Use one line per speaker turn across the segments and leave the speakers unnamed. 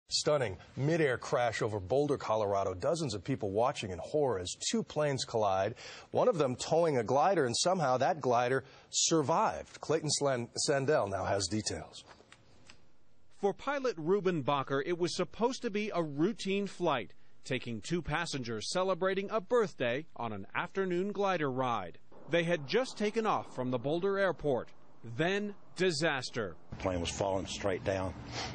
Stunning mid-air crash over Boulder, Colorado. Dozens of people watching in horror as two planes collide, one of them towing a glider, and somehow that glider survived. Clayton Sandell now has details.
For pilot Ruben Bacher, it was supposed to be a routine flight, taking two passengers celebrating a birthday on an afternoon glider ride. They had just taken off from the Boulder airport. Then, disaster.
The plane was falling straight down,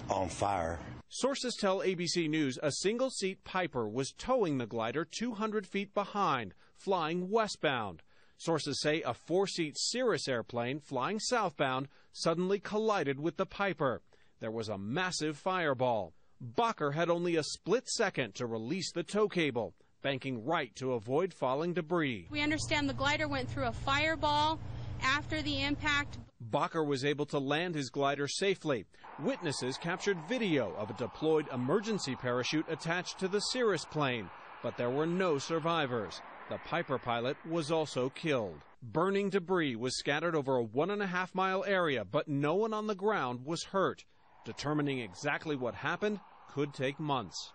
on fire.
Sources tell ABC News a single-seat Piper was towing the glider 200 feet behind, flying westbound. Sources say a four-seat Cirrus airplane flying southbound suddenly collided with the Piper. There was a massive fireball. Bacher had only a split second to release the tow cable, banking right to avoid falling debris.
We understand the glider went through a fireball after the impact.
Bacher was able to land his glider safely. Witnesses captured video of a deployed emergency parachute attached to the Cirrus plane, but there were no survivors. The Piper pilot was also killed. Burning debris was scattered over a 1.5-mile area, but no one on the ground was hurt. Determining exactly what happened could take months.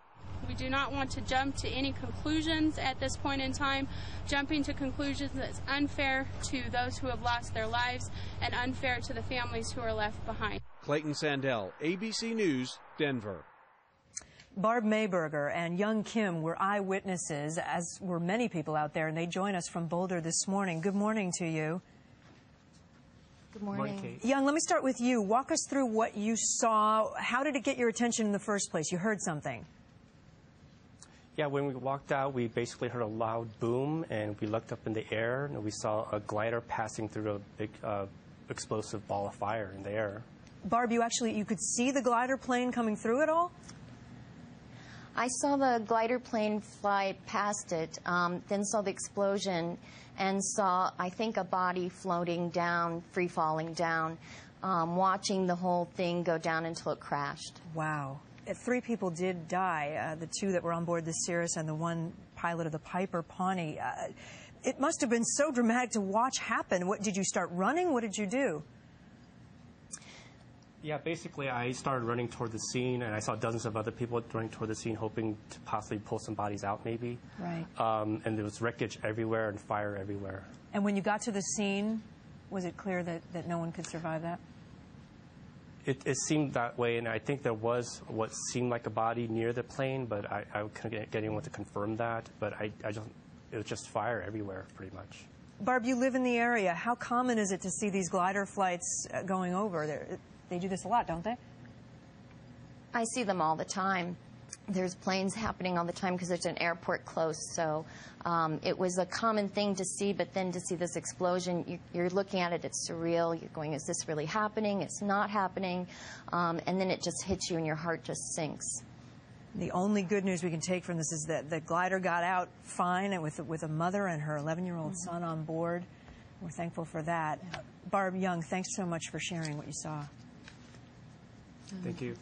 We do not want to jump to any conclusions at this point in time. Jumping to conclusions that's unfair to those who have lost their lives and unfair to the families who are left behind.
Clayton Sandell, ABC News, Denver.
Barb Mayberger and young Kim were eyewitnesses, as were many people out there, and they join us from Boulder this morning. Good morning to you.
Good morning. Kate.
Young, let me start with you. Walk us through what you saw. How did it get your attention in the first place? You heard something.
Yeah, when we walked out, we basically heard a loud boom, and we looked up in the air, and we saw a glider passing through a big explosive ball of fire in the air.
Barb, you could see the glider plane coming through it all?
I saw the glider plane fly past it, then saw the explosion, and saw, I think, a body floating down, free-falling down, watching the whole thing go down until it crashed.
Wow. 3 people did die, the 2 that were on board the Cirrus and the 1 pilot of the Piper Pawnee. It must have been so dramatic to watch happen. What, did you start running? What did you do?
Yeah, basically I started running toward the scene, and I saw dozens of other people running toward the scene, hoping to possibly pull some bodies out maybe.
Right.
And there was wreckage everywhere and fire everywhere.
And when you got to the scene, was it clear that no one could survive that?
It seemed that way, and I think there was what seemed like a body near the plane, but I couldn't get anyone to confirm that. But it was just fire everywhere, pretty much.
Barb, you live in the area. How common is it to see these glider flights going over? They do this a lot, don't they?
I see them all the time. There's planes happening all the time because there's an airport close, so it was a common thing to see, but then to see this explosion, you're looking at it, it's surreal, you're going, is this really happening? It's not happening, and then it just hits you and your heart just sinks.
The only good news we can take from this is that the glider got out fine and with a mother and her 11-year-old son on board. We're thankful for that. Barb Young, thanks so much for sharing what you saw.
Thank you.